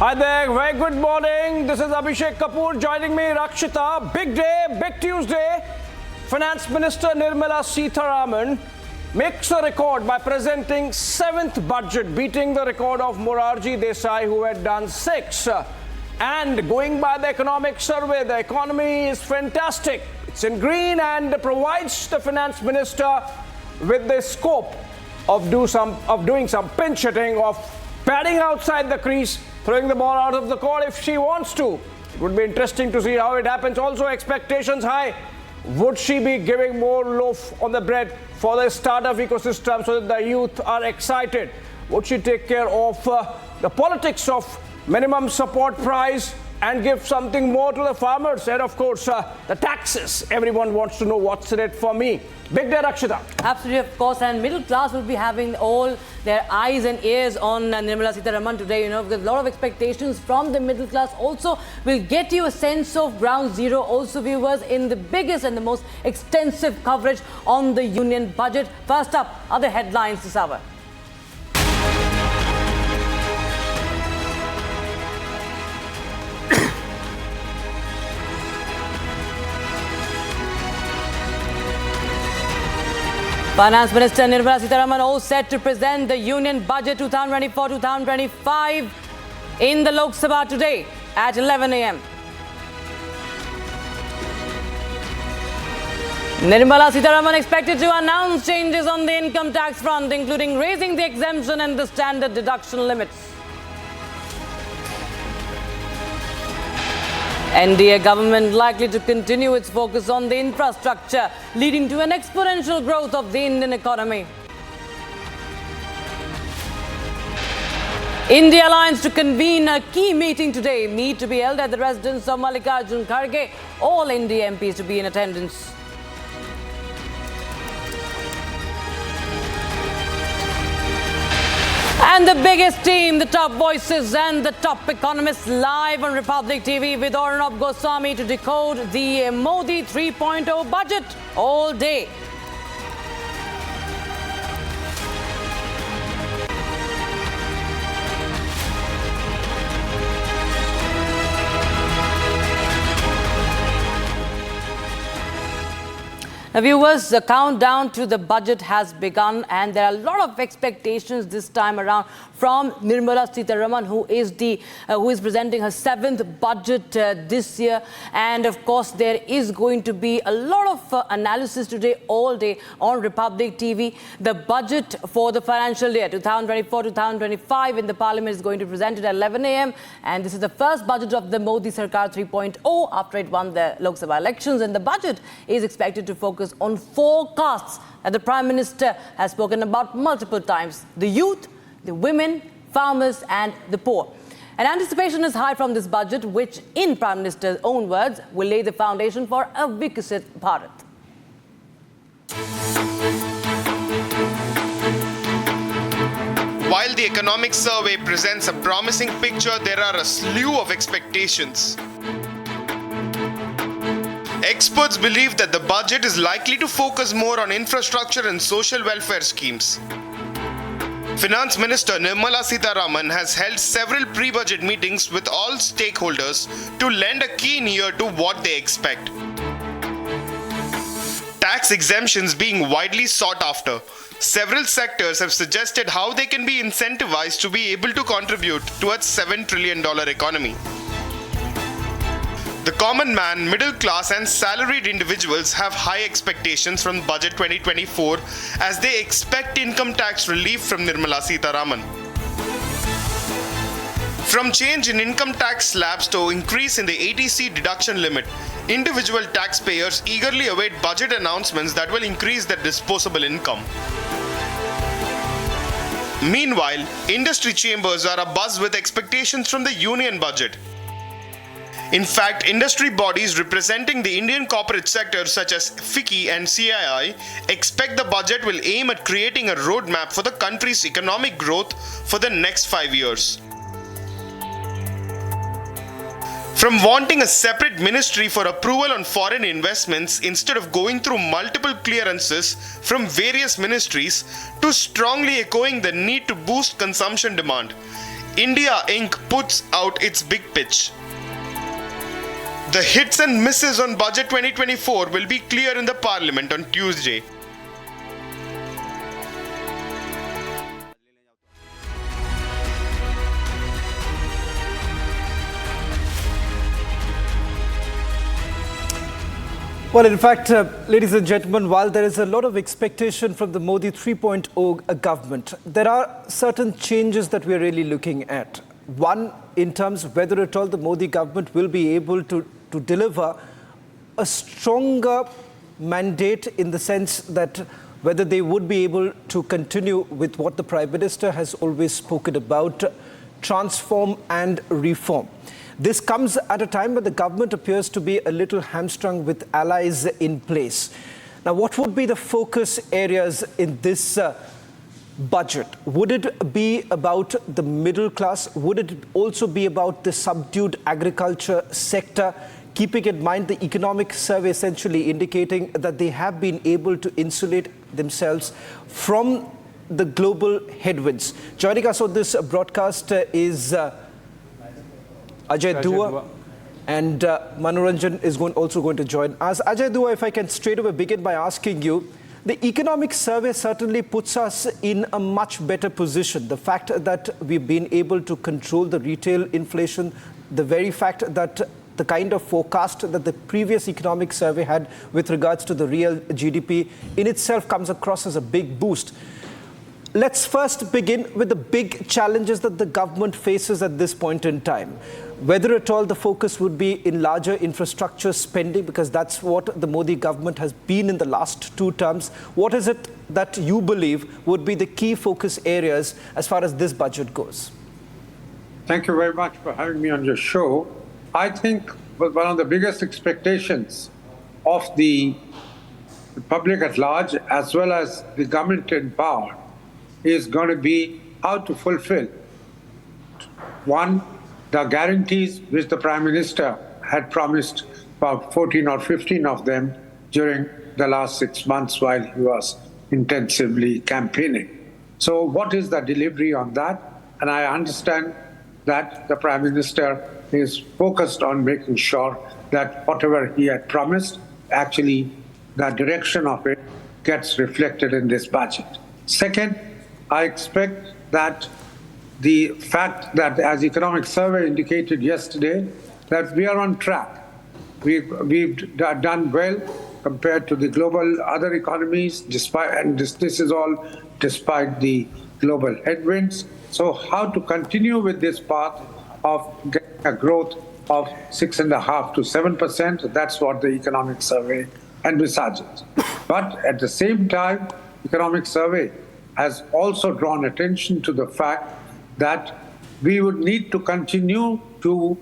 Hi there, very good morning. This is Abhishek Kapoor joining me, Rakshita. Big day, big Tuesday. Finance Minister Nirmala Sitharaman makes a record by presenting 7th budget, beating the record of Morarji Desai, who had done 6. And going by the economic survey, the economy is fantastic. It's in green and provides the finance minister with the scope of doing some pinch hitting, of padding outside the crease, throwing the ball out of the court if she wants to. It would be interesting to see how it happens. Also, expectations high. Would she be giving more loaf on the bread for the startup ecosystem so that the youth are excited? Would she take care of the politics of minimum support price and give something more to the farmers? And of course, the taxes. Everyone wants to know what's in it for me. Big day, Rakshita. Absolutely, of course. And middle class will be having all their eyes and ears on Nirmala Sitharaman today, because a lot of expectations from the middle class. Also, will get you a sense of ground zero. Also, viewers, in the biggest and the most extensive coverage on the union budget. First up, other headlines this hour. Finance Minister Nirmala Sitharaman all set to present the Union Budget 2024-2025 in the Lok Sabha today at 11 a.m. Nirmala Sitharaman expected to announce changes on the income tax front, including raising the exemption and the standard deduction limits. NDA government likely to continue its focus on the infrastructure, leading to an exponential growth of the Indian economy. India Alliance to convene a key meeting today. Meet to be held at the residence of Mallikarjun Kharge. All India MPs to be in attendance. And the biggest team, the top voices and the top economists, live on Republic TV with Arnab Goswami to decode the Modi 3.0 budget all day. Now, viewers, the countdown to the budget has begun, and there are a lot of expectations this time around from Nirmala Sitharaman, who is presenting her 7th budget this year. And of course, there is going to be a lot of analysis today, all day on Republic TV. The budget for the financial year 2024-2025 in the Parliament is going to be presented at 11 a.m. And this is the first budget of the Modi Sarkar 3.0 after it won the Lok Sabha elections. And the budget is expected to focus on forecasts that the Prime Minister has spoken about multiple times: the youth, the women, farmers and the poor. And anticipation is high from this budget, which in Prime Minister's own words will lay the foundation for a Vikasit Bharat. While the economic survey presents a promising picture, there are a slew of expectations. Experts believe that the budget is likely to focus more on infrastructure and social welfare schemes. Finance Minister Nirmala Sitharaman has held several pre-budget meetings with all stakeholders to lend a keen ear to what they expect. Tax exemptions being widely sought after, several sectors have suggested how they can be incentivized to be able to contribute towards $7 trillion economy. The common man, middle class and salaried individuals have high expectations from Budget 2024 as they expect income tax relief from Nirmala Sitharaman. From change in income tax slabs to increase in the ATC deduction limit, individual taxpayers eagerly await budget announcements that will increase their disposable income. Meanwhile, industry chambers are abuzz with expectations from the union budget. In fact, industry bodies representing the Indian corporate sector such as FICCI and CII expect the budget will aim at creating a roadmap for the country's economic growth for the next 5 years. From wanting a separate ministry for approval on foreign investments instead of going through multiple clearances from various ministries to strongly echoing the need to boost consumption demand, India Inc. puts out its big pitch. The hits and misses on Budget 2024 will be clear in the Parliament on Tuesday. Well, in fact, ladies and gentlemen, while there is a lot of expectation from the Modi 3.0 government, there are certain changes that we are really looking at. One, in terms of whether at all the Modi government will be able to deliver a stronger mandate, in the sense that whether they would be able to continue with what the Prime Minister has always spoken about, transform and reform. This comes at a time when the government appears to be a little hamstrung with allies in place. Now, what would be the focus areas in this budget? Would it be about the middle class? Would it also be about the subdued agriculture sector? Keeping in mind the economic survey essentially indicating that they have been able to insulate themselves from the global headwinds. Joining us on this broadcast is Ajay Dua, and Manoranjan is also going to join us. Ajay Dua, if I can straight away begin by asking you, the economic survey certainly puts us in a much better position. The fact that we've been able to control the retail inflation, the very fact that the kind of forecast that the previous economic survey had with regards to the real GDP in itself comes across as a big boost. Let's first begin with the big challenges that the government faces at this point in time. Whether at all the focus would be in larger infrastructure spending, because that's what the Modi government has been in the last 2 terms. What is it that you believe would be the key focus areas as far as this budget goes? Thank you very much for having me on your show. I think one of the biggest expectations of the public at large, as well as the government in power, is going to be how to fulfill, one, the guarantees which the Prime Minister had promised, about 14 or 15 of them during the last 6 months while he was intensively campaigning. So what is the delivery on that? And I understand that the Prime Minister is focused on making sure that whatever he had promised, actually the direction of it gets reflected in this budget. Second, I expect that the fact that, as Economic Survey indicated yesterday, that we are on track. We've done well compared to the global other economies, and this is all despite the global headwinds. So how to continue with this path of getting a growth of 6.5% to 7%, that's what the Economic Survey envisages. But at the same time, Economic Survey has also drawn attention to the fact that we would need to continue to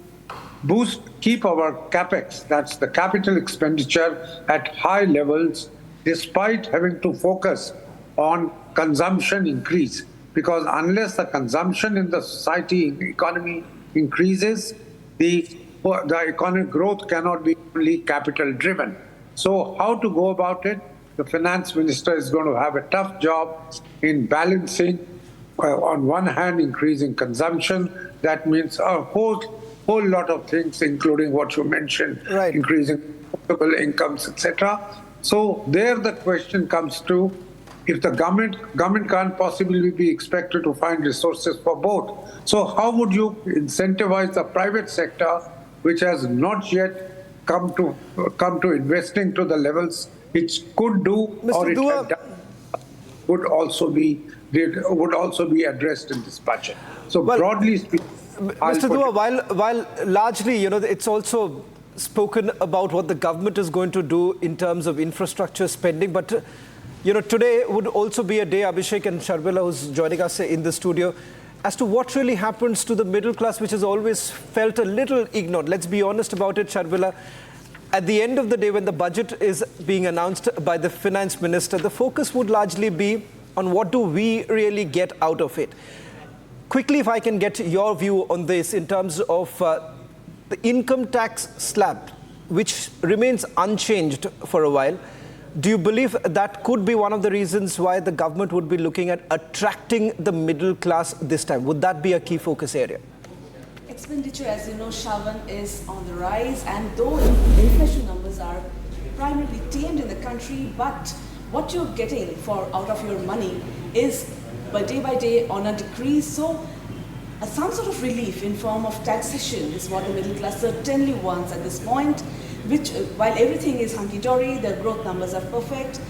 keep our capex, that's the capital expenditure, at high levels, despite having to focus on consumption increase. Because unless the consumption in the society, economy increases, the economic growth cannot be only capital driven. So how to go about it? The finance minister is going to have a tough job in balancing, on one hand, increasing consumption. That means a whole lot of things, including what you mentioned, right, increasing disposable incomes, etc. So there the question comes to, if the government can't possibly be expected to find resources for both. So how would you incentivize the private sector, which has not yet come to investing to the levels it could do, Mr. or it Dua, had done, would also be addressed in this budget. So broadly speaking, Mr. Dua, while largely, it's also spoken about what the government is going to do in terms of infrastructure spending, but today would also be a day, Abhishek and Sharbila, who's joining us in the studio, as to what really happens to the middle class, which has always felt a little ignored. Let's be honest about it, Sharbila. At the end of the day, when the budget is being announced by the finance minister, the focus would largely be on what do we really get out of it. Quickly, if I can get your view on this in terms of the income tax slab, which remains unchanged for a while. do you believe that could be one of the reasons why the government would be looking at attracting the middle class this time? Would that be a key focus area? Expenditure, as you know, Shravan, is on the rise, and though inflation numbers are primarily tamed in the country, but what you're getting out of your money is by day on a decrease. So some sort of relief in form of taxation is what the middle class certainly wants at this point, which while everything is hunky-dory, the growth numbers are perfect,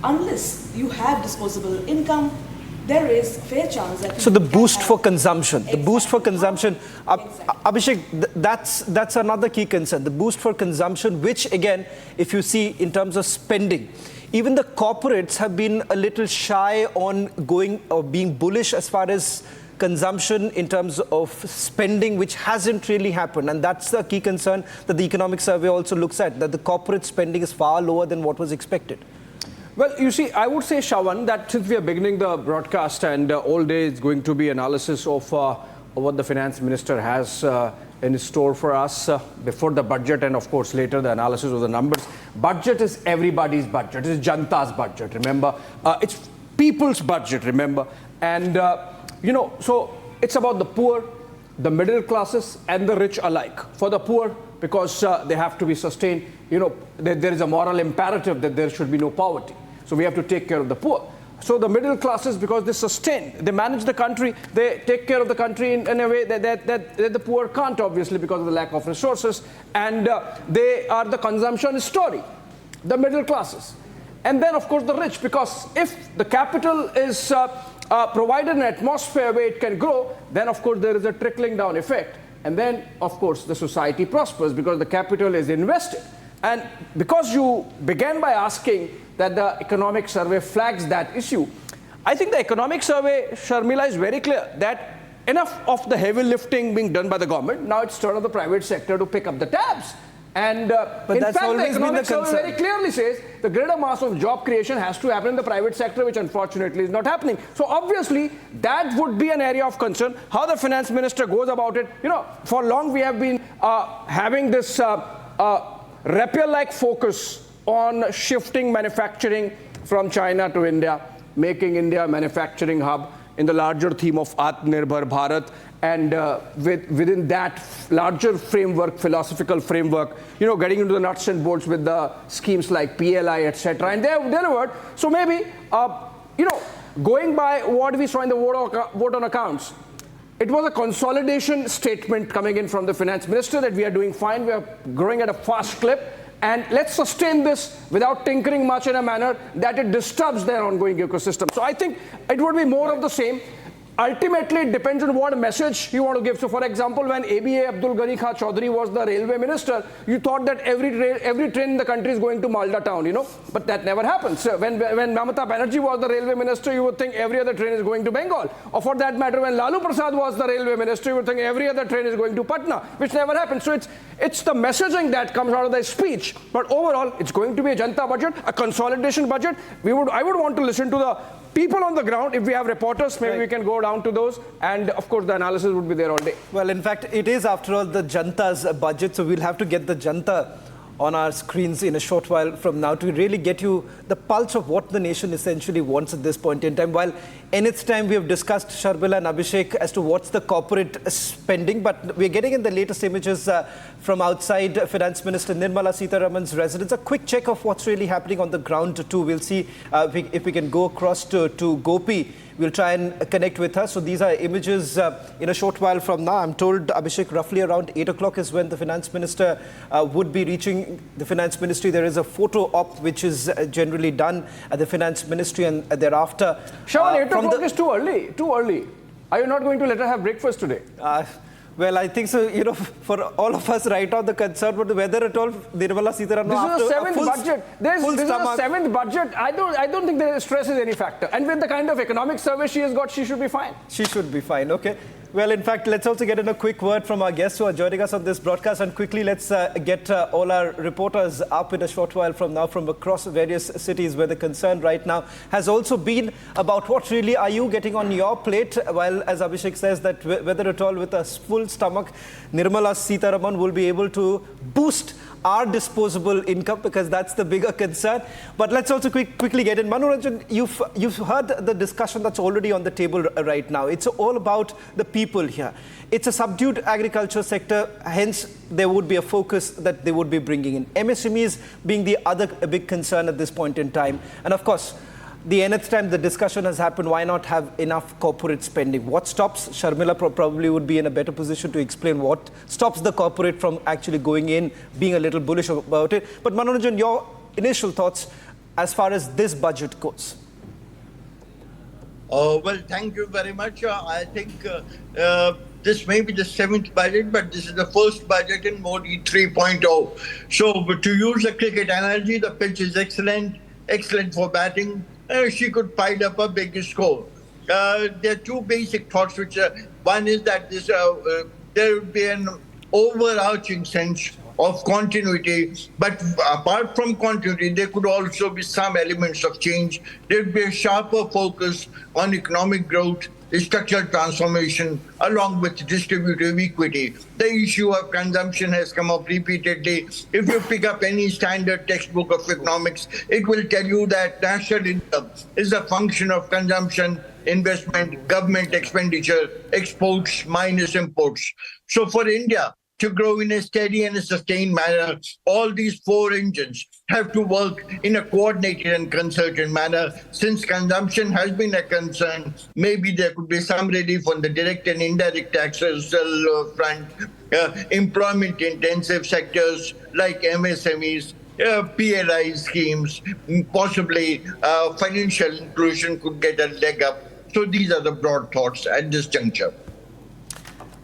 unless you have disposable income, there is fair chance that... So the boost for consumption, Exactly. the boost for consumption, Exactly. Abhishek, that's another key concern, the boost for consumption, which again, if you see in terms of spending, even the corporates have been a little shy on going or being bullish as far as consumption in terms of spending, which hasn't really happened. And that's the key concern that the economic survey also looks at, that the corporate spending is far lower than what was expected. Well, you see, I would say, Shravan, that since we are beginning the broadcast and all day it's going to be analysis of what the finance minister has in store for us before the budget, and of course later the analysis of the numbers. Budget is everybody's budget. It's Janta's budget, remember? It's people's budget, remember? And, you know, so it's about the poor, the middle classes and the rich alike. For the poor, because they have to be sustained, you know, there is a moral imperative that there should be no poverty. So we have to take care of the poor. So the middle classes, because they sustain, they manage the country, they take care of the country in a way that the poor can't, obviously, because of the lack of resources. And they are the consumption story, the middle classes. And then, of course, the rich, because if the capital is provided an atmosphere where it can grow, then, of course, there is a trickling down effect. And then, of course, the society prospers because the capital is invested. And because you began by asking that the economic survey flags that issue, I think the economic survey, Sharmila, is very clear that enough of the heavy lifting being done by the government, now it's turn of the private sector to pick up the tabs. And in fact, the economic survey very clearly says the greater mass of job creation has to happen in the private sector, which unfortunately is not happening. So obviously, that would be an area of concern. How the finance minister goes about it, you know, for long we have been having this rapier-like focus on shifting manufacturing from China to India, making India a manufacturing hub in the larger theme of Atmanirbhar Bharat, and within that larger framework, philosophical framework, you know, getting into the nuts and bolts with the schemes like PLI, etc. And they have delivered. So maybe, you know, going by what we saw in the vote on accounts, it was a consolidation statement coming in from the finance minister that we are doing fine, we are growing at a fast clip, and let's sustain this without tinkering much in a manner that it disturbs their ongoing ecosystem. So I think it would be more of the same. Ultimately, it depends on what message you want to give. So, for example, when ABA Abdul Ghani Khan Chaudhary was the railway minister, you thought that every train in the country is going to Malda town, you know, but that never happened. So when Mamata Banerjee was the railway minister, you would think every other train is going to Bengal. Or for that matter, when Lalu Prasad was the railway minister, you would think every other train is going to Patna, which never happened. So it's the messaging that comes out of the speech. But overall, it's going to be a Janta budget, a consolidation budget. I would want to listen to the people on the ground. If we have reporters, maybe we can go down to those, and of course the analysis would be there all day. Well, in fact, it is after all the Janta's budget, so we'll have to get the Janta on our screens in a short while from now to really get you the pulse of what the nation essentially wants at this point in time. While in its time we have discussed, Sharbila and Abhishek, as to what's the corporate spending, but we're getting in the latest images from outside Finance Minister Nirmala Sitharaman's residence. A quick check of what's really happening on the ground too. We'll see if we can go across to Gopi. We'll try and connect with her. So these are images in a short while from now. I'm told, Abhishek, roughly around 8 o'clock is when the finance minister would be reaching the finance ministry. There is a photo op which is generally done at the finance ministry, and thereafter... Shawan, 8 o'clock is too early. Too early. Are you not going to let her have breakfast today? Well, I think so, you know, for all of us right now, the concern about the weather at all, Nirmala Sitharaman... This is a 7th budget. This is a 7th budget. I don't think the stress is any factor. And with the kind of economic survey she has got, she should be fine. She should be fine, okay. Well, in fact, let's also get in a quick word from our guests who are joining us on this broadcast. And quickly, let's get all our reporters up in a short while from now from across various cities where the concern right now has also been about what really are you getting on your plate. While, as Abhishek says, that whether at all with a full stomach, Nirmala Sitharaman will be able to boost our disposable income, because that's the bigger concern. But let's also quickly get in. Manoranjan, you've heard the discussion that's already on the table right now. It's all about the people here. It's a subdued agriculture sector, hence there would be a focus that they would be bringing in. MSMEs being the other big concern at this point in time. And of course, the nth time the discussion has happened, why not have enough corporate spending? What stops? Sharmila probably would be in a better position to explain what stops the corporate from actually going in, being a little bullish about it. But Manoranjan, your initial thoughts as far as this budget goes? Well, thank you very much. I think this may be the 7th budget, but this is the first budget in Modi 3.0. So to use a cricket analogy, the pitch is excellent for batting. She could pile up a big score. There are two basic thoughts, which one is that there will be an overarching sense of continuity, but apart from continuity, there could also be some elements of change. There will be a sharper focus on economic growth, structural transformation, along with distributive equity. The issue of consumption has come up repeatedly. If you pick up any standard textbook of economics, it will tell you that national income is a function of consumption, investment, government expenditure, exports minus imports. So for India to grow in a steady and a sustained manner, all these four engines have to work in a coordinated and concerted manner. Since consumption has been a concern, maybe there could be some relief on the direct and indirect taxes front, employment-intensive sectors like MSMEs, PLI schemes, possibly financial inclusion could get a leg up. So these are the broad thoughts at this juncture.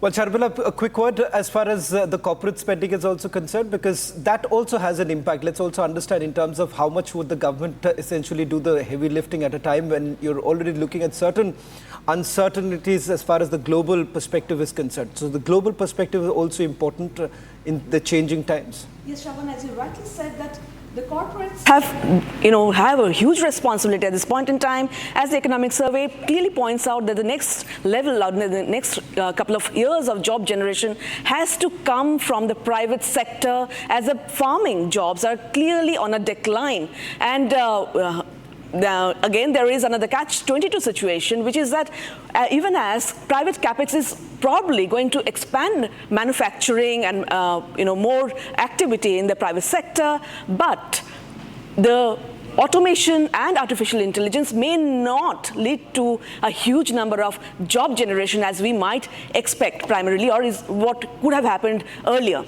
Well, Sharmila, a quick word as far as the corporate spending is also concerned, because that also has an impact. Let's also understand in terms of how much would the government essentially do the heavy lifting at a time when you're already looking at certain uncertainties as far as the global perspective is concerned. So the global perspective is also important in the changing times. Yes, Shravan, as you rightly said, that the corporates have a huge responsibility at this point in time. As the economic survey clearly points out, that the next level, the next couple of years of job generation has to come from the private sector, as the farming jobs are clearly on a decline. And again, there is another catch-22 situation, which is that even as private capex is probably going to expand manufacturing and more activity in the private sector, but the automation and artificial intelligence may not lead to a huge number of job generation as we might expect primarily, or is what could have happened earlier.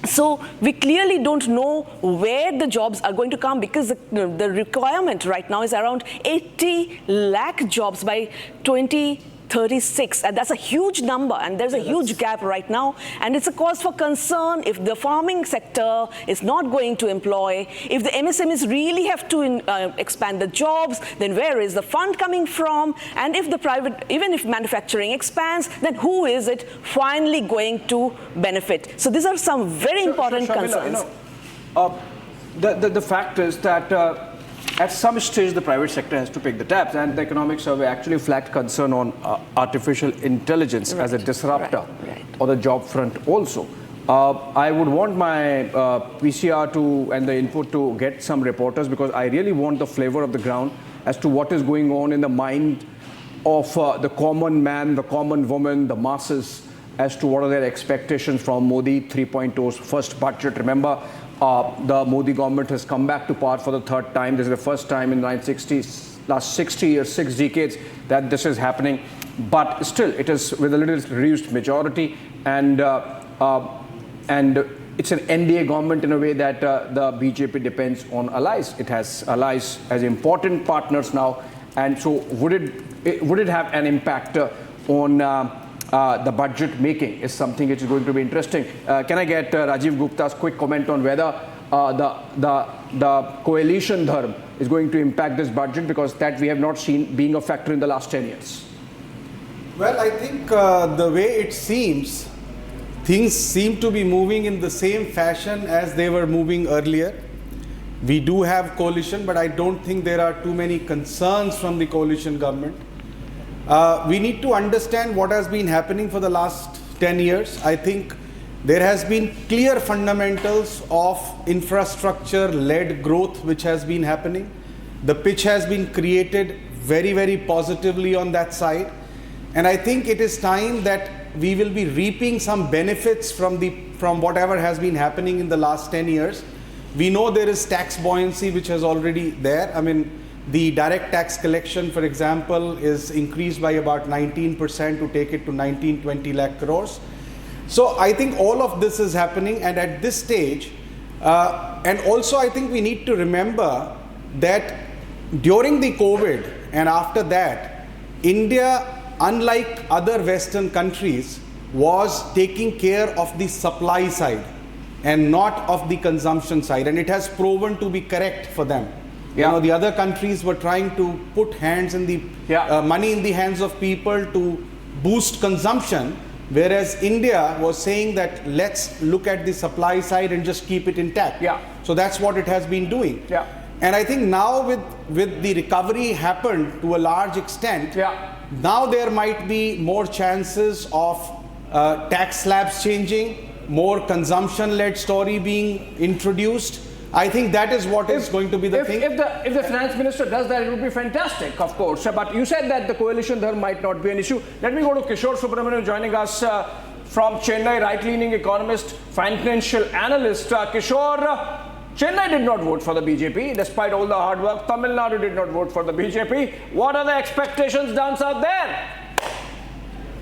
So we clearly don't know where the jobs are going to come, because the requirement right now is around 80 lakh jobs by 2036, and that's a huge number, and there's a huge gap right now, and it's a cause for concern. If the farming sector is not going to employ, if the MSMEs really have to expand the jobs, then where is the fund coming from? And if the private, even if manufacturing expands, then who is it finally going to benefit? So these are some very important concerns. The fact is that at some stage, the private sector has to pick the tabs, and the economic survey actually flagged concern on artificial intelligence as a disruptor or the job front also. I would want my PCR and the input to get some reporters, because I really want the flavor of the ground as to what is going on in the mind of the common man, the common woman, the masses, as to what are their expectations from Modi 3.0's first budget. Remember, the Modi government has come back to power for the third time. This is the first time in last 60 years, 6 decades, that this is happening. But still, it is with a little reduced majority, and it's an NDA government in a way that the BJP depends on allies. It has allies as important partners now, and so would it have an impact on the budget making is something which is going to be interesting. Can I get Rajiv Gupta's quick comment on whether the coalition dharma is going to impact this budget, because that we have not seen being a factor in the last 10 years? Well, I think the way it seems, things seem to be moving in the same fashion as they were moving earlier. We do have coalition, but I don't think there are too many concerns from the coalition government. We need to understand what has been happening for the last 10 years. I think There has been clear fundamentals of infrastructure-led growth which has been happening. The pitch has been created very, very positively on that side. And I think it is time that we will be reaping some benefits from whatever has been happening in the last 10 years. We know there is tax buoyancy which is already there. I mean, the direct tax collection, for example, is increased by about 19% to take it to 19-20 lakh crores. So I think all of this is happening, and at this stage, and also I think we need to remember that during the COVID and after that, India, unlike other Western countries, was taking care of the supply side and not of the consumption side, and it has proven to be correct for them. Yeah. You know, the other countries were trying to put hands in the money in the hands of people to boost consumption, whereas India was saying that let's look at the supply side and just keep it intact. Yeah. So that's what it has been doing. Yeah. And I think now with the recovery happened to a large extent, now there might be more chances of tax slabs changing, more consumption-led story being introduced. I think that is what is going to be the thing. If the finance minister does that, it would be fantastic, of course. But you said that the coalition there might not be an issue. Let me go to Kishore Subramanian joining us from Chennai, right-leaning economist, financial analyst. Kishore, Chennai did not vote for the BJP, despite all the hard work. Tamil Nadu did not vote for the BJP. What are the expectations down south there?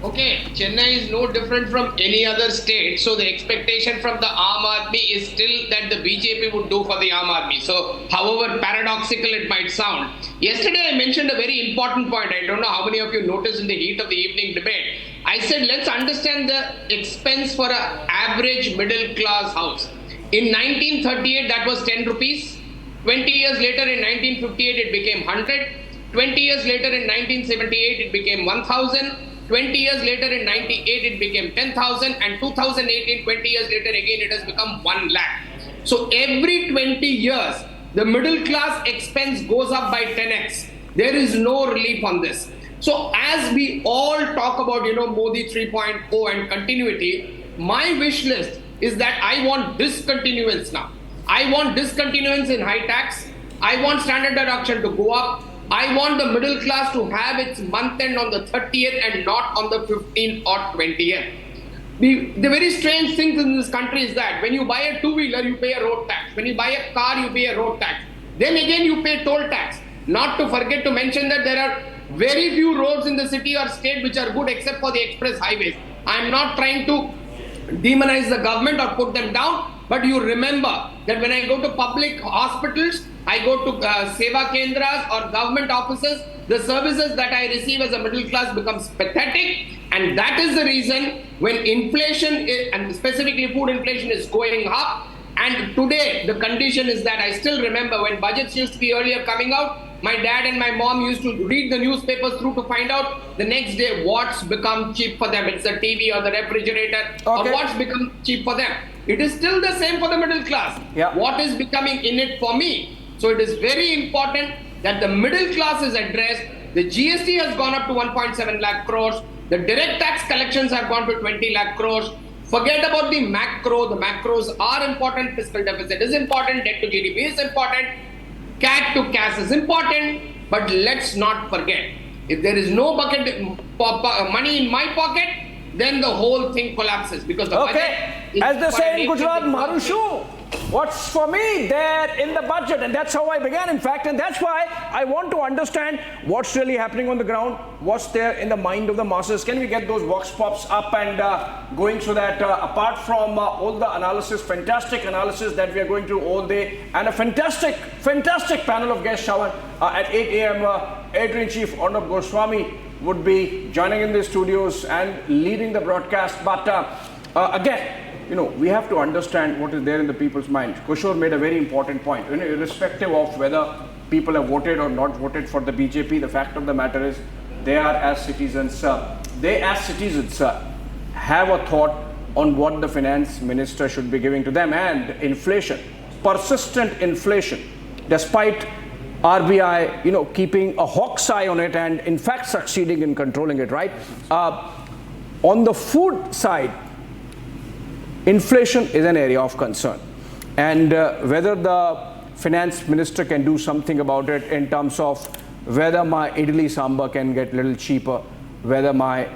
Okay, Chennai is no different from any other state. So the expectation from the Aam Aadmi is still that the BJP would do for the Aam Aadmi. So however paradoxical it might sound. Yesterday I mentioned a very important point. I don't know how many of you noticed in the heat of the evening debate. I said let's understand the expense for an average middle class house. In 1938 that was 10 rupees. 20 years later in 1958 it became 100. 20 years later in 1978 it became 1000. 20 years later in 98 it became 10,000, and 2018, 20 years later again it has become 1 lakh. So every 20 years the middle class expense goes up by 10x. There is no relief on this. So as we all talk about Modi 3.0 and continuity, my wish list is that I want discontinuance now. I want discontinuance in high tax. I want standard deduction to go up. I want the middle class to have its month end on the 30th and not on the 15th or 20th. The very strange thing in this country is that when you buy a two-wheeler, you pay a road tax. When you buy a car, you pay a road tax. Then again, you pay toll tax. Not to forget to mention that there are very few roads in the city or state which are good except for the express highways. I'm not trying to demonize the government or put them down, but you remember that when I go to public hospitals, I go to Seva Kendras or government offices, the services that I receive as a middle class becomes pathetic, and that is the reason when inflation and specifically food inflation is going up. And today the condition is that I still remember when budgets used to be earlier coming out, my dad and my mom used to read the newspapers through to find out the next day what's become cheap for them. It's the TV or the refrigerator or what's become cheap for them. It is still the same for the middle class. What is becoming in it for me? So it is very important that the middle class is addressed. The GST has gone up to 1.7 lakh crores. The direct tax collections have gone to 20 lakh crores. Forget about the macro. The macros are important. Fiscal deficit is important. Debt to GDP is important. CAT to CAS is important. But let's not forget, if there is no money in my pocket, then the whole thing collapses because the budget is as they say in Gujarat, Marushu. What's for me there in the budget? And that's how I began, in fact, and that's why I want to understand what's really happening on the ground, what's there in the mind of the masses. Can we get those vox pops up and going, so that apart from all the analysis, fantastic analysis that we are going through all day, and a fantastic panel of guests, Shravan, at 8 a.m. Editor-in-Chief Arnab Goswami would be joining in the studios and leading the broadcast. But again, we have to understand what is there in the people's mind. Kishore made a very important point. Irrespective of whether people have voted or not voted for the BJP, the fact of the matter is they are as citizens. Have a thought on what the finance minister should be giving to them. And inflation, persistent inflation, despite RBI, keeping a hawk's eye on it and in fact succeeding in controlling it, right? On the food side, inflation is an area of concern. And whether the finance minister can do something about it in terms of whether my idli sambar can get a little cheaper, whether my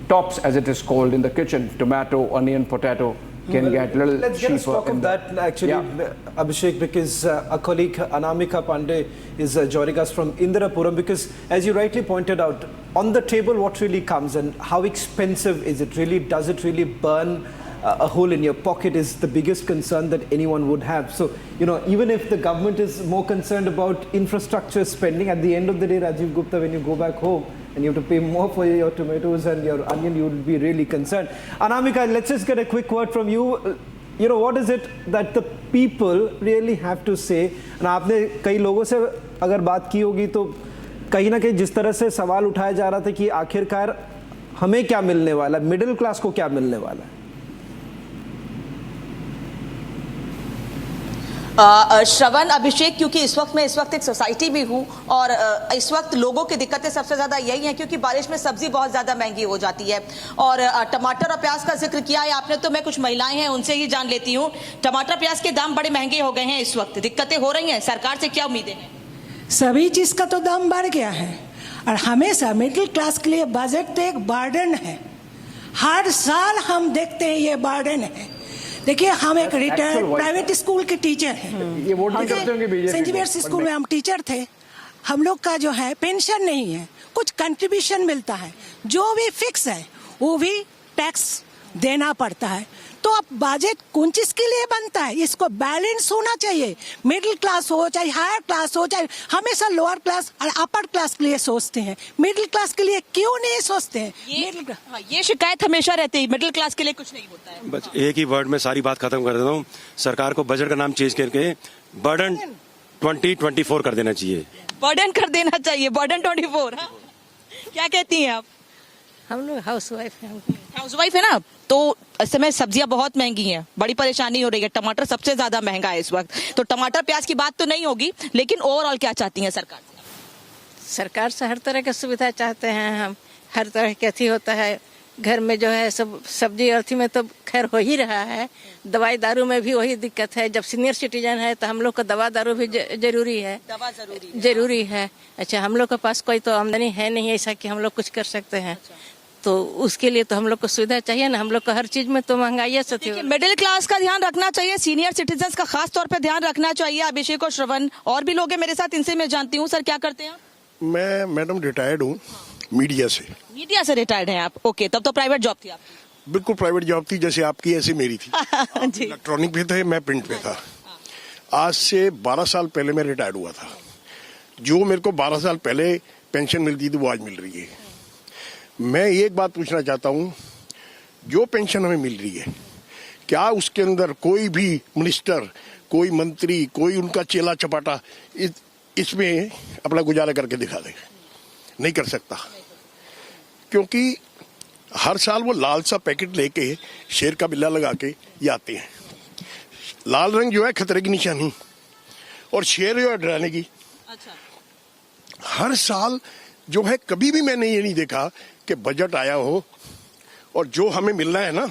tops, as it is called in the kitchen, tomato, onion, potato, can get a little cheaper. Let's get a stock of that actually, Abhishek, because a colleague, Anamika Pandey, is joining us from Indirapuram, because as you rightly pointed out, on the table what really comes and how expensive is it really? Does it really burn a hole in your pocket is the biggest concern that anyone would have. So, you know, even if the government is more concerned about infrastructure spending, at the end of the day, Rajiv Gupta, when you go back home and you have to pay more for your tomatoes and your onion, you would be really concerned. Anamika, let's just get a quick word from you. You know, what is it that the people really have to say? And आपने कई लोगों से अगर बात की होगी तो कहीं ना कहीं जिस तरह से सवाल उठाया जा रहा था कि आखिरकार हमें क्या मिलने वाला है, मिडिल क्लास को क्या मिलने वाला है? श्रवण, अभिषेक, क्योंकि इस वक्त एक सोसाइटी भी हूँ और इस वक्त लोगों की दिक्कतें सबसे ज़्यादा यही हैं क्योंकि बारिश में सब्जी बहुत ज़्यादा महंगी हो जाती है। और टमाटर और प्याज का जिक्र किया है आपने, तो मैं कुछ महिलाएं हैं उनसे ही जान लेती हूँ। टमाटर प्याज के दाम बड़े महंगे हो गए हैं, इस वक्त दिक्कतें हो रही हैं, सरकार से क्या उम्मीदें हैं? सभी चीज़ का तो दाम बढ़ गया है और हमेशा मिडिल क्लास के लिए बजट तो एक बर्डन है। हर साल हम देखते हैं ये बर्डन है। देखिए, हम एक रिटायर्ड प्राइवेट स्कूल के टीचर हैं। सेंट जेवियर्स स्कूल में हम टीचर थे। हम लोग का जो है पेंशन नहीं है, कुछ कंट्रीब्यूशन मिलता है, जो भी फिक्स है वो भी टैक्स देना पड़ता है। तो अब बजट कौन चीज के लिए बनता है? इसको बैलेंस होना चाहिए। मिडिल क्लास हो चाहे हायर क्लास हो, चाहे हमेशा लोअर क्लास और अपर क्लास के लिए सोचते हैं, मिडिल क्लास के लिए क्यों नहीं सोचते हैं? ये शिकायत हमेशा रहती है, मिडिल क्लास के लिए कुछ नहीं होता है। बस एक ही वर्ड में सारी बात खत्म कर देता हूँ। सरकार को बजट का नाम चेंज करके बर्डन 2024 कर देना चाहिए। बर्डन कर देना चाहिए, बर्डन 24। क्या कहती हैं आप? हम लोग हाउसवाइफ है ना, तो इस समय सब्जियां बहुत महंगी हैं, बड़ी परेशानी हो रही है। टमाटर सबसे ज्यादा महंगा है इस वक्त, तो टमाटर प्याज की बात तो नहीं होगी, लेकिन ओवरऑल क्या चाहती हैं सरकार से? सरकार से हर तरह की सुविधा चाहते हैं हम। हर तरह की अथी होता है घर में, जो है सब सब्जी अर्थी में तो खैर हो ही रहा है। दवाई दारू में भी वही दिक्कत है। जब सीनियर सिटीजन है तो हम लोग को दवा दारू भी जरूरी है। दवा जरूरी है। अच्छा, हम लोग के पास कोई तो आमदनी है नहीं ऐसा कि हम लोग कुछ कर सकते हैं। तो उसके लिए तो हम लोग को सुविधा चाहिए ना। हम लोग को हर चीज में तो महंगाई है। मिडिल क्लास का ध्यान रखना चाहिए, सीनियर सिटीजन का खास तौर पे ध्यान रखना चाहिए। अभिषेक और श्रवण और भी लोग हैं मेरे साथ, इनसे मैं जानती हूँ। सर, क्या करते हैं? मैं मैडम रिटायर्ड हूँ मीडिया से। मीडिया से रिटायर्ड हैं आप? ओके, तब तो प्राइवेट जॉब थी आपकी? बिल्कुल प्राइवेट जॉब थी, जैसे आपकी ऐसे मेरी थी। इलेक्ट्रॉनिक पे थे, मैं प्रिंट पे था। आज से 12 साल पहले मैं रिटायर्ड हुआ था। जो मेरे को 12 साल पहले पेंशन मिलती थी वो आज मिल रही है। मैं एक बात पूछना चाहता हूँ, जो पेंशन हमें मिल रही है, क्या उसके अंदर कोई भी मिनिस्टर, कोई मंत्री, कोई उनका चेला चपाटा इसमें अपना गुजारा करके दिखा दे? नहीं कर सकता, क्योंकि हर साल वो लाल सा पैकेट लेके शेर का बिल्ला लगा के ये आते हैं। लाल रंग जो है खतरे की निशानी और शेर जो है डराने की। हर साल जो है, कभी भी मैंने ये नहीं देखा कि बजट आया हो और जो हमें मिलना है ना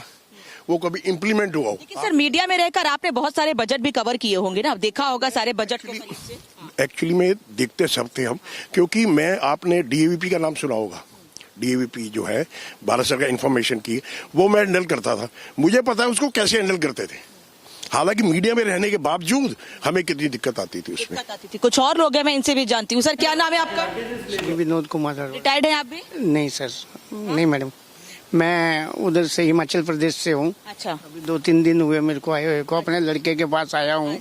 वो कभी इम्प्लीमेंट हुआ हो। सर, मीडिया में रहकर आपने बहुत सारे बजट भी कवर किए होंगे ना, देखा होगा सारे बजट को। एक्चुअली में देखते सब थे हम, क्योंकि मैं, आपने डीएवीपी का नाम सुना होगा। डीएवीपी जो है भारत सरकार इंफॉर्मेशन की, वो मैं हैंडल करता था। मुझे पता है उसको कैसे हैंडल करते थे। हालांकि मीडिया में रहने के बावजूद हमें कितनी दिक्कत आती थी उसमें। कुछ और लोग हैं, मैं इनसे भी जानती हूँ। सर, क्या नाम है आपका? विनोद कुमार। रिटायर्ड हैं आप भी? नहीं सर, नहीं मैडम, मैं उधर से हिमाचल प्रदेश से हूँ। अच्छा, अभी 2-3 दिन हुए मेरे को आए हुए को, अपने लड़के के पास आया हूँ।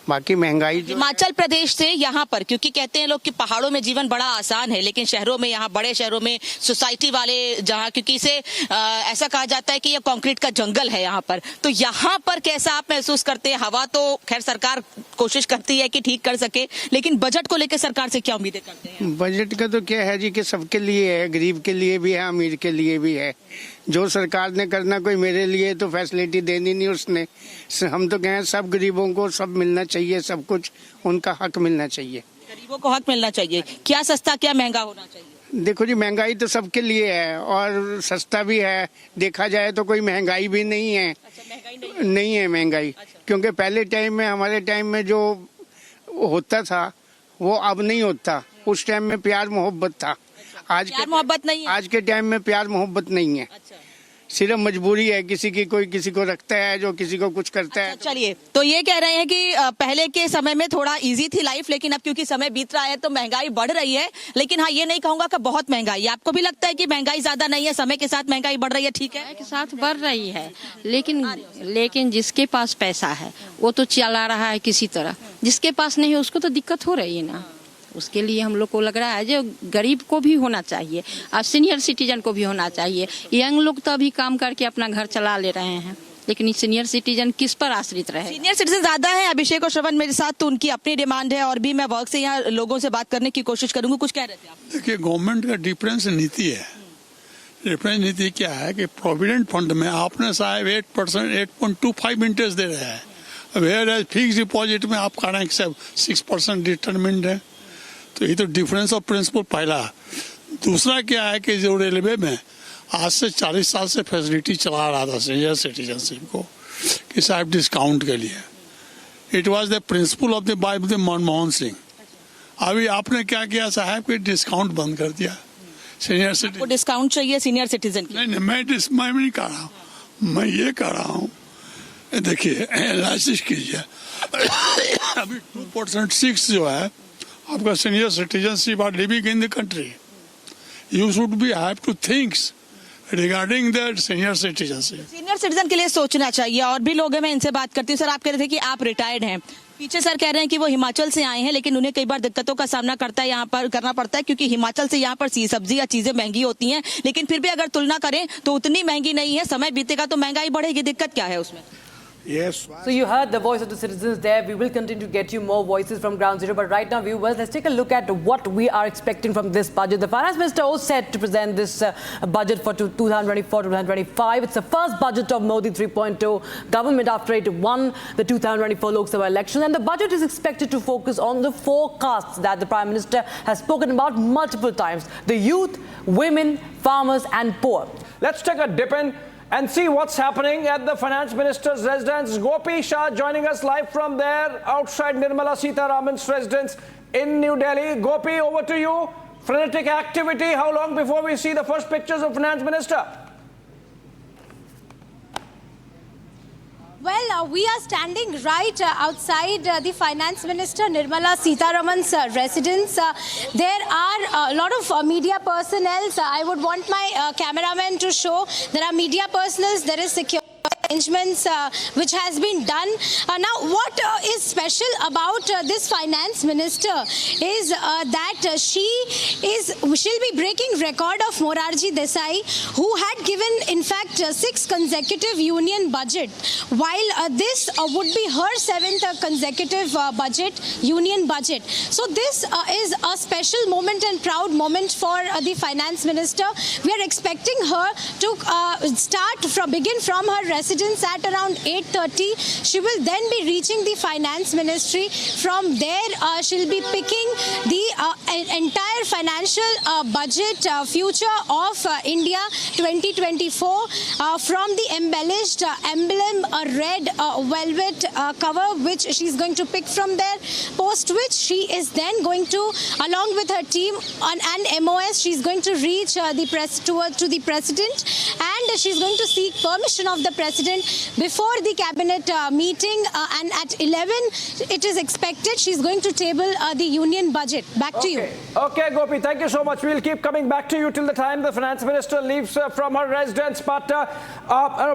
बाकी महंगाई हिमाचल प्रदेश से यहाँ पर, क्योंकि कहते हैं लोग कि पहाड़ों में जीवन बड़ा आसान है, लेकिन शहरों में, यहाँ बड़े शहरों में सोसाइटी वाले जहाँ, क्योंकि इसे ऐसा कहा जाता है कि ये कंक्रीट का जंगल है यहाँ पर, तो यहाँ पर कैसा आप महसूस करते हैं? हवा तो खैर सरकार कोशिश करती है कि ठीक कर सके, लेकिन बजट को लेकर सरकार से क्या उम्मीदें करते हैं? बजट का तो क्या है जी कि सबके लिए है, गरीब के लिए भी है, अमीर के लिए भी है। जो सरकार ने करना, कोई मेरे लिए तो फैसिलिटी देनी नहीं उसने। हम तो कहें सब गरीबों को सब मिलना चाहिए, सब कुछ उनका हक मिलना चाहिए। गरीबों को हक मिलना चाहिए। क्या सस्ता क्या महंगा होना चाहिए? देखो जी, महंगाई तो सबके लिए है और सस्ता भी है। देखा जाए तो कोई महंगाई भी नहीं है। अच्छा, महंगाई नहीं है महंगाई। क्योंकि पहले टाइम में, हमारे टाइम में जो होता था वो अब नहीं होता। उस टाइम में प्यार मोहब्बत था। आज प्यार मोहब्बत नहीं है। आज के टाइम में प्यार मोहब्बत नहीं है। सिर्फ मजबूरी है, किसी की कोई किसी को रखता है, जो किसी को कुछ करता है। चलिए, तो ये कह रहे हैं कि पहले के समय में थोड़ा इजी थी लाइफ, लेकिन अब क्योंकि समय बीत रहा है तो महंगाई बढ़ रही है। लेकिन हाँ, ये नहीं कहूंगा कि बहुत महंगाई है। आपको भी लगता है कि महंगाई ज्यादा नहीं है, समय के साथ महंगाई बढ़ रही है? ठीक है, के साथ बढ़ रही है, लेकिन जिसके पास पैसा है वो तो चला रहा है किसी तरह, जिसके पास नहीं है उसको तो दिक्कत हो रही है ना। उसके लिए हम लोग को लग रहा है जो गरीब को भी होना चाहिए और सीनियर सिटीजन को भी होना चाहिए। यंग लोग तो अभी काम करके अपना घर चला ले रहे हैं, लेकिन सीनियर सिटीजन किस पर आश्रित रहे? सीनियर सिटीजन ज्यादा है। अभिषेक और श्रवण मेरे साथ, तो उनकी अपनी डिमांड है और भी मैं वर्क से यहाँ लोगों से बात करने की कोशिश करूंगी। कुछ कह रहे थे आप? देखिए, गवर्नमेंट का डिफरेंस नीति है। डिफरेंस नीति क्या है कि प्रोविडेंट फंड में आपने साहब 8%, 8.25 इंटरेस्ट दे रहे हैं, वेयर एज फिक्स डिपॉजिट में आप कह रहे हैं 6% डिटरमिन्ड है। तो ये तो डिफरेंस ऑफ प्रिंसिपल पहला। दूसरा क्या है कि जो रेलवे में आज से 40 साल से फैसिलिटी चला रहा था सीनियर सिटीजनशिप को कि साहब डिस्काउंट के लिए, it was the principle of the by the Manmohan Singh. अभी आपने क्या किया साहब कि डिस्काउंट बंद कर दिया सीनियर सिटीजन को। डिस्काउंट चाहिए सीनियर सिटीजन की? नहीं, मैं नहीं कह रहा हूँ, मैं ये कह रहा हूँ, देखिए एनालिसिस कीजिए। अभी 2.6 जो है आपका senior citizenship are living in the country, you should be have to thinks regarding that senior citizenship. Senior citizen के लिए सोचना चाहिए। और भी लोग हैं, मैं इनसे बात करती हूँ। सर, आप कह रहे थे कि आप रिटायर्ड हैं। पीछे सर कह रहे हैं कि वो हिमाचल से आए हैं, लेकिन उन्हें कई बार दिक्कतों का सामना यहाँ पर करना पड़ता है, क्योंकि हिमाचल से यहाँ पर सब्जी या चीजें महंगी होती हैं। लेकिन फिर भी अगर तुलना करें तो उतनी महंगी नहीं है। समय बीतेगा तो महंगाई बढ़ेगी। दिक्कत क्या है उसमें? Yes. So you heard the voice of the citizens there. We will continue to get you more voices from Ground Zero. But right now, viewers, let's take a look at what we are expecting from this budget. The Finance Minister was set to present this budget for 2024-2025. It's the first budget of Modi 3.0 government after it won the 2024 Lok Sabha election. And the budget is expected to focus on the forecasts that the Prime Minister has spoken about multiple times: the youth, women, farmers and poor. Let's take a dip in and see what's happening at the Finance Minister's residence. Gopi Shah joining us live from there outside Nirmala Sitharaman's residence in New Delhi. Gopi, over to you. Frenetic activity. How long before we see the first pictures of Finance Minister? Well, we are standing right outside the Finance Minister Nirmala Sitharaman's residence. There are a lot of media personnel. I would want my cameraman to show. There are media personnel. There is security arrangements which has been done. Now, what is special about this Finance Minister is that she'll be breaking record of Morarji Desai, who had given, in fact, 6 consecutive union budget, while this would be her 7th consecutive union budget. So this is a special moment and proud moment for the Finance Minister. We are expecting her to begin from her residence at around 8:30. She will then be reaching the Finance Ministry. From there, she'll be picking the entire financial budget future of India 2024 from the embellished emblem, a red velvet cover, which she's going to pick from there. Post which she is then going to, along with her team and MOS, she's going to reach to the President, and she's going to seek permission of the President before the cabinet meeting, and at 11 it is expected she's going to table the union budget. Back to you. Okay, Gopi, thank you so much. We'll keep coming back to you till the time the Finance Minister leaves from her residence. But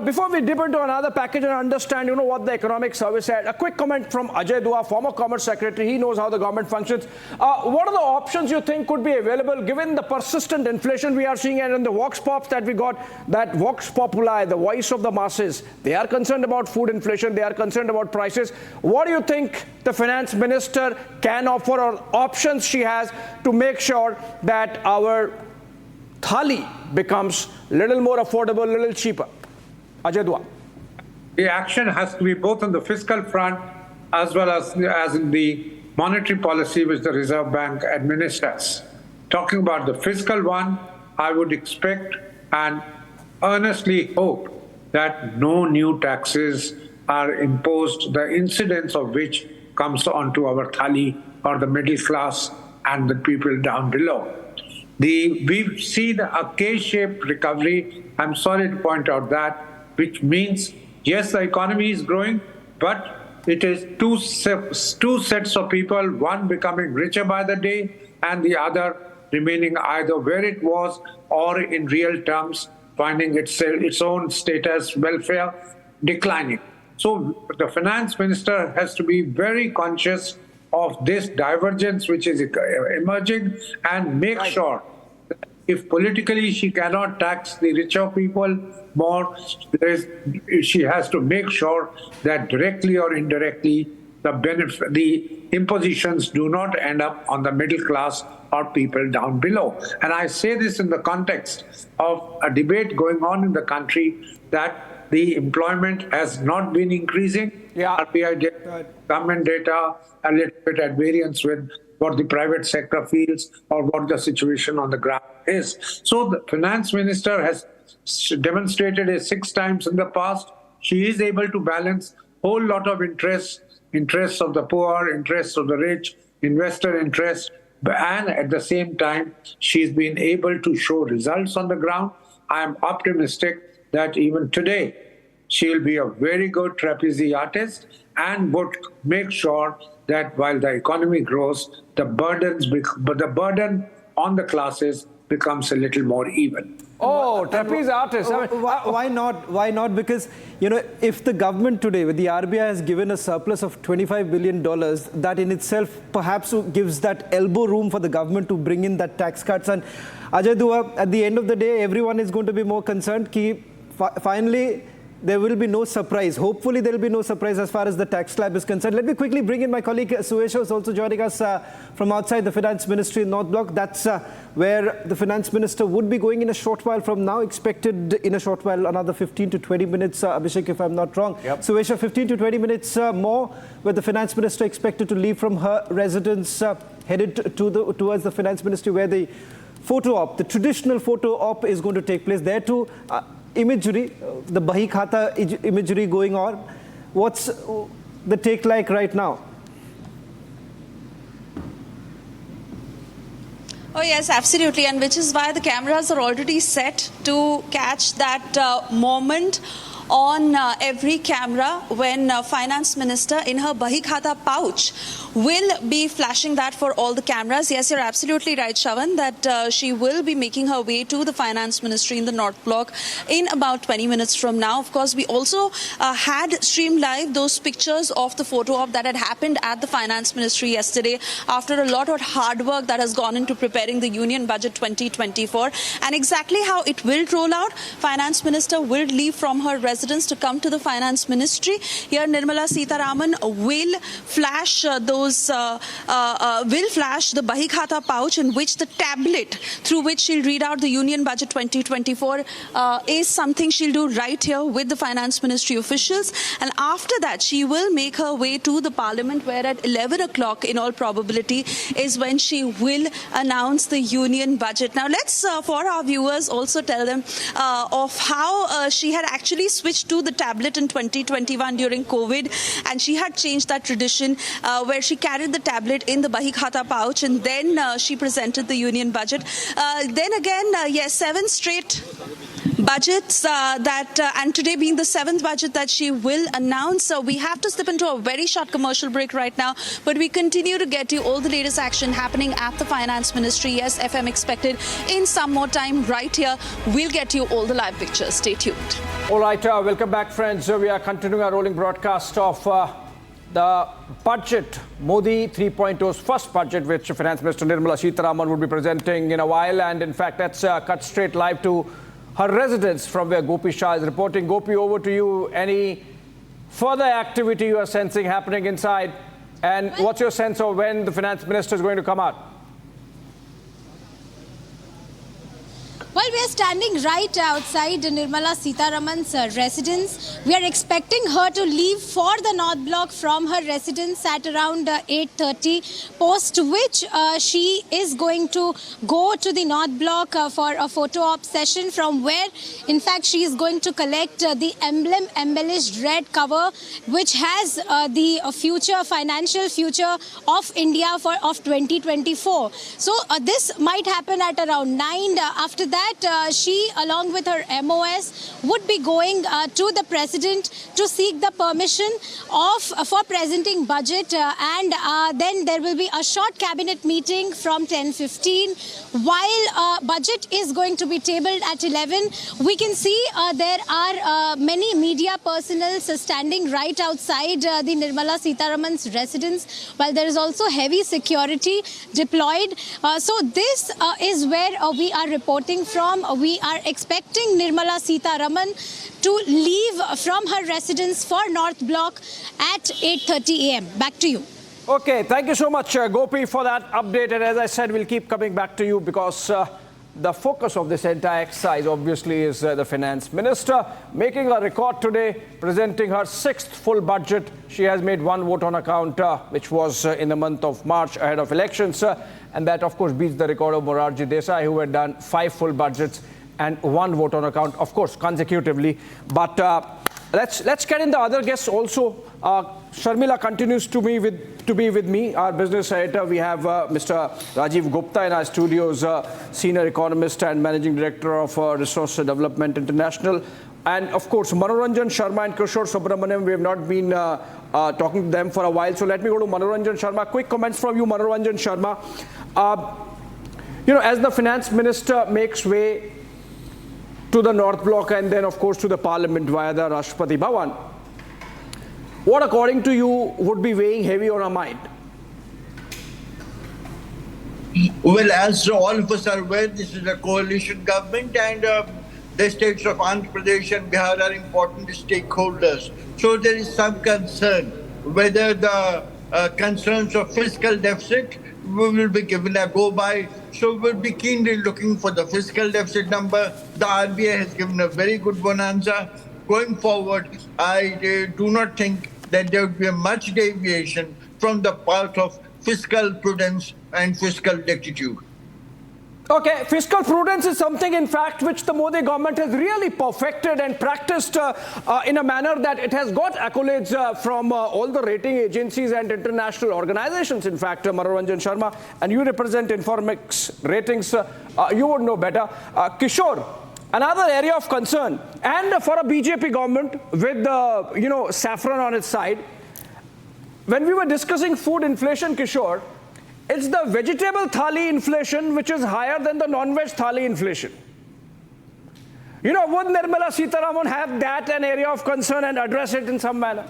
before we dip into another package and understand, what the Economic Service said, a quick comment from Ajay Dua, former Commerce Secretary. He knows how the government functions. What are the options you think could be available given the persistent inflation we are seeing, and in the vox pops that we got, that vox populi, the voice of the masses? They are concerned about food inflation. They are concerned about prices. What do you think the Finance Minister can offer, or options she has to make sure that our thali becomes a little more affordable, a little cheaper? Ajay Dua. The action has to be both on the fiscal front as well as in the monetary policy which the Reserve Bank administers. Talking about the fiscal one, I would expect and earnestly hope that no new taxes are imposed, the incidence of which comes onto our thali or the middle class and the people down below. We've seen a K-shaped recovery. I'm sorry to point out that, which means, yes, the economy is growing, but it is two sets of people, one becoming richer by the day and the other remaining either where it was or in real terms finding its own status, welfare declining. So the finance minister has to be very conscious of this divergence which is emerging and make sure that if politically she cannot tax the richer people more, she has to make sure that directly or indirectly the impositions do not end up on the middle class or people down below. And I say this in the context of a debate going on in the country that the employment has not been increasing. RBI data, government data, a little bit at variance with what the private sector feels or what the situation on the ground is. So the finance minister has demonstrated it 6 times in the past. She is able to balance a whole lot of interests of the poor, interests of the rich, investor interests, and at the same time, she's been able to show results on the ground. I am optimistic that even today, she'll be a very good trapeze artist and would make sure that while the economy grows, the burden on the classes becomes a little more even. Oh, trapeze artist. Why not? Why not? Because, if the government today, with the RBI has given a surplus of $25 billion, that in itself perhaps gives that elbow room for the government to bring in that tax cuts. And Ajay Dua, at the end of the day, everyone is going to be more concerned that finally there will be no surprise. Hopefully there will be no surprise as far as the tax slab is concerned. Let me quickly bring in my colleague Suesha, who is also joining us from outside the Finance Ministry in North Block. That's where the Finance Minister would be going in a short while from now, expected in a short while, another 15 to 20 minutes, Abhishek, if I'm not wrong. Yep. Suesha, 15 to 20 minutes more, where the Finance Minister expected to leave from her residence, headed towards the Finance Ministry, where the photo op, the traditional photo op, is going to take place. There too, imagery, the Bahi Khata imagery going on. What's the take like right now? Oh yes, absolutely, and which is why the cameras are already set to catch that moment on every camera when Finance Minister in her Bahi Khata pouch will be flashing that for all the cameras. Yes, you're absolutely right, Shravan, that she will be making her way to the Finance Ministry in the North Block in about 20 minutes from now. Of course, we also had streamed live those pictures of the photo op that had happened at the Finance Ministry yesterday after a lot of hard work that has gone into preparing the Union Budget 2024. And exactly how it will roll out, Finance Minister will leave from her residence to come to the Finance Ministry. Here, Nirmala Sitharaman will flash the Bahi Khata pouch, in which the tablet through which she'll read out the Union Budget 2024 is something she'll do right here with the Finance Ministry officials. And after that, she will make her way to the Parliament, where at 11 o'clock, in all probability, is when she will announce the Union Budget. Now, let's, for our viewers, also tell them of how she had actually switched to the tablet in 2021 during COVID, and she had changed that tradition where she carried the tablet in the Bahi Khata pouch, and then she presented the Union Budget. Then again, yes, 7 straight budgets and today being the 7th budget that she will announce. So we have to slip into a very short commercial break right now, but we continue to get you all the latest action happening at the Finance Ministry. Yes, FM expected in some more time right here. We'll get you all the live pictures. Stay tuned. All right, welcome back, friends. We are continuing our rolling broadcast of the budget, Modi 3.0's first budget, which Finance Minister Nirmala Sitharaman will be presenting in a while. And in fact, let's cut straight live to her residence from where Gopi Shah is reporting. Gopi, over to you. Any further activity you are sensing happening inside? And what's your sense of when the Finance Minister is going to come out? Well, we are standing right outside Nirmala Sitharaman's residence. We are expecting her to leave for the North Block from her residence at around 8:30, post which she is going to go to the North Block for a photo op session, from where, in fact, she is going to collect the emblem embellished red cover, which has the financial future of India of 2024. So this might happen at around 9. After that, she, along with her MOS, would be going to the president to seek the permission for presenting budget, and then there will be a short cabinet meeting from 10:15. While budget is going to be tabled at 11, we can see there are many media personnel standing right outside the Nirmala Sitharaman's residence, while there is also heavy security deployed. So this is where we are reporting from. We are expecting Nirmala Sitharaman to leave from her residence for North Block at 8:30 a.m. Back to you. Okay, thank you so much, Gopi, for that update. And as I said, we'll keep coming back to you because the focus of this entire exercise obviously is the finance minister making a record today, presenting her 6th full budget. She has made one vote on account, which was in the month of March ahead of elections. And that, of course, beats the record of Morarji Desai, who had done 5 full budgets and 1 vote on account, of course, consecutively. But let's get in the other guests also. Sharmila continues to be with me, our business editor. We have Mr. Rajiv Gupta in our studios, senior economist and managing director of Resource Development International. And of course, Manoranjan Sharma and Kishore Subramaniam. We have not been talking to them for a while. So let me go to Manoranjan Sharma. Quick comments from you, Manoranjan Sharma. As the finance minister makes way to the North Block and then, of course, to the Parliament via the Rashtrapati Bhavan, what, according to you, would be weighing heavy on our mind? Well, as all of us are aware, this is a coalition government, and the states of Andhra Pradesh and Bihar are important stakeholders. So there is some concern whether the concerns of fiscal deficit will be given a go by. So we'll be keenly looking for the fiscal deficit number. The RBI has given a very good bonanza. Going forward, I do not think that there would be much deviation from the path of fiscal prudence and fiscal rectitude. Okay, fiscal prudence is something, in fact, which the Modi government has really perfected and practiced in a manner that it has got accolades from all the rating agencies and international organizations. In fact, Manoranjan Sharma, and you represent Informix Ratings, you would know better. Kishore, another area of concern, and for a BJP government with saffron on its side, when we were discussing food inflation, Kishore, it's the vegetable thali inflation which is higher than the non-veg thali inflation. Would Nirmala Sitharaman have that an area of concern and address it in some manner?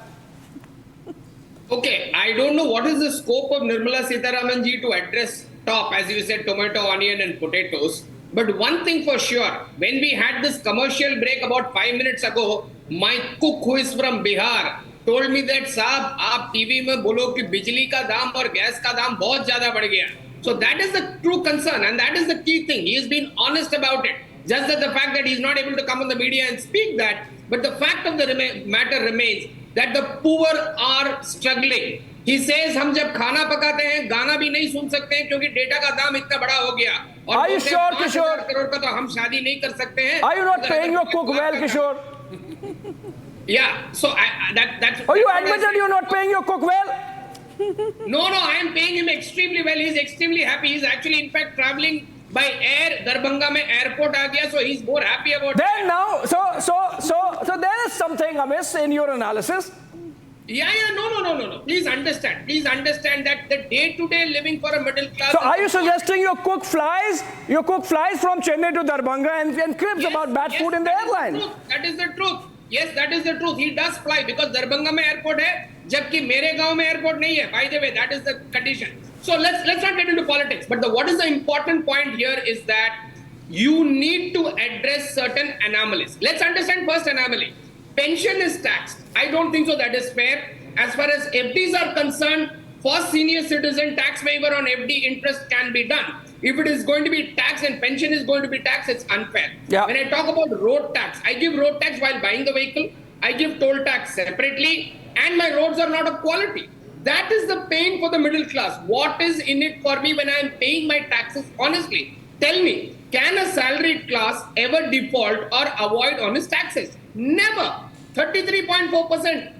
Okay, I don't know what is the scope of Nirmala Sitharaman ji to address top, as you said, tomato, onion and potatoes. But one thing for sure, when we had this commercial break about 5 minutes ago, my cook who is from Bihar told me that साहब आप TV में बोलो कि बिजली का दाम और gas का दाम बहुत ज्यादा बढ़ गया. So that is the true concern and that is the key thing. He has been honest about it. Just that the fact that he is not able to come on the media and speak that, but the fact of the matter remains that the poor are struggling. He says हम जब खाना पकाते हैं गाना भी नहीं सुन सकते हैं क्योंकि डेटा का दाम इतना बड़ा हो गया. और Are you sure, Kishore? 5,000 crore का तो हम शादी नहीं कर सकते हैं. Are you not paying your cook well, Kishore? Yeah, so that's... Oh, you admitted you're not paying your cook well? No, I am paying him extremely well. He's extremely happy. He's actually, in fact, traveling by air. Darbhanga mein airport aa gaya, so he's more happy about then now, so there is something amiss in your analysis. Yeah, no. Please understand that the day-to-day living for a middle class... So are you suggesting your cook flies from Chennai to Darbhanga and cribs about bad food in the airline? That is the truth. Yes, that is the truth. He does fly because Darbhanga mein airport hai, jabki mere gaon mein airport nahi hai. By the way, that is the condition. So let's not get into politics. But what is the important point here is that you need to address certain anomalies. Let's understand first anomaly. Pension is taxed. I don't think so that is fair. As far as FDs are concerned, for senior citizen, tax waiver on FD interest can be done. If it is going to be taxed and pension is going to be taxed, it's unfair. Yeah. When I talk about road tax, I give road tax while buying the vehicle. I give toll tax separately, and my roads are not of quality. That is the pain for the middle class. What is in it for me when I am paying my taxes honestly? Tell me, can a salaried class ever default or avoid honest taxes? Never. 33.4%,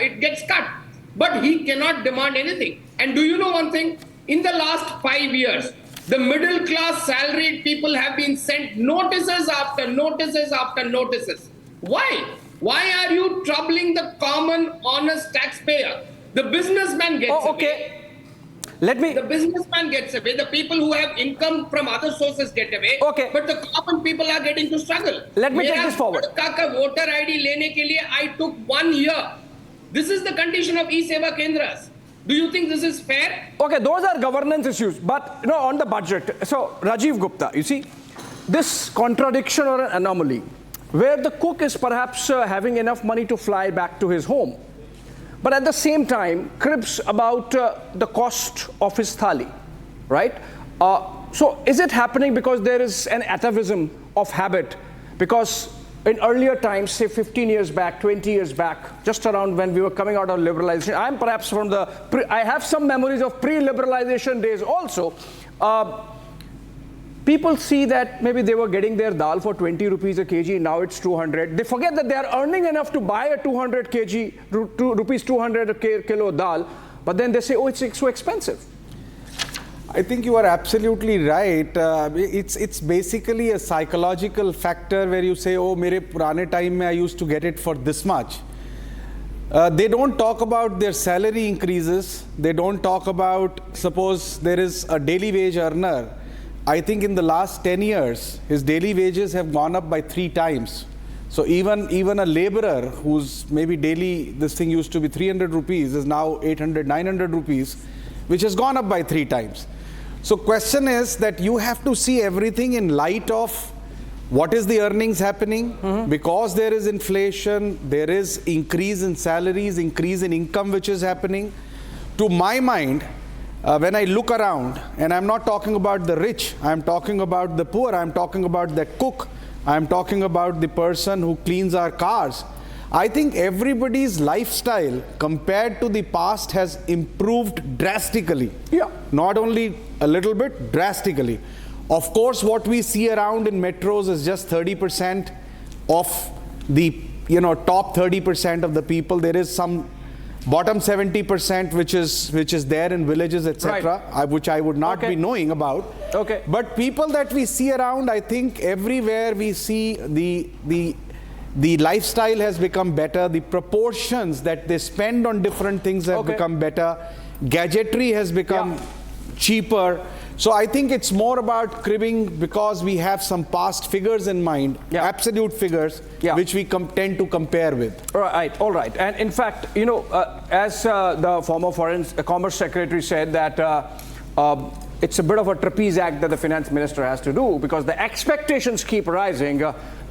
it gets cut. But he cannot demand anything. And do you know one thing? In the last 5 years, the middle class salaried people have been sent notices after notices after notices. Why? Why are you troubling the common honest taxpayer? The businessman gets away. The businessman gets away. The people who have income from other sources get away. But the common people are getting to struggle. Let me take this forward. Voter ID lene ke liye I took 1 year. This is the condition of e-Seva Kendras. Do you think this is fair? Okay, those are governance issues. But on the budget, so Rajiv Gupta, you see, this contradiction or an anomaly, where the cook is perhaps having enough money to fly back to his home, but at the same time cribs about the cost of his thali, right? So is it happening because there is an atavism of habit? Because in earlier times, say 15 years back, 20 years back, just around when we were coming out of liberalization, I'm perhaps from the, I have some memories of pre-liberalization days also. People see that maybe they were getting their dal for 20 rupees a kg, now it's 200. They forget that they are earning enough to buy a 200 kg, rupees 200 a kilo dal, but then they say, oh, it's so expensive. I think you are absolutely right. It's basically a psychological factor where you say, oh, mere purane time mein I used to get it for this much. They don't talk about their salary increases. They don't talk about, suppose there is a daily wage earner. I think in the last 10 years, his daily wages have gone up by 3 times. So even a laborer whose maybe daily, this thing used to be 300 rupees, is now 800, 900 rupees, which has gone up by 3 times. So question is that you have to see everything in light of what is the earnings happening, because there is inflation, there is increase in salaries, increase in income which is happening. To my mind, when I look around, and I'm not talking about the rich, I'm talking about the poor, I'm talking about the cook, I'm talking about the person who cleans our cars. I think everybody's lifestyle compared to the past has improved drastically. Yeah. Not only a little bit, drastically. Of course, what we see around in metros is just 30% of the top 30% of the people. There is some bottom 70% which is there in villages, etc., right, which I would not be knowing about. Okay. But people that we see around, I think everywhere we see the lifestyle has become better. The proportions that they spend on different things have become better. Gadgetry has become cheaper. So I think it's more about cribbing because we have some past figures in mind, absolute figures, which we tend to compare with. All right. And in fact, as the former Commerce Secretary said that it's a bit of a trapeze act that the Finance Minister has to do because the expectations keep rising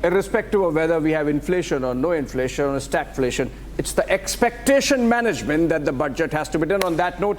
irrespective of whether we have inflation or no inflation or stagflation. It's the expectation management that the budget has to be done. On that note,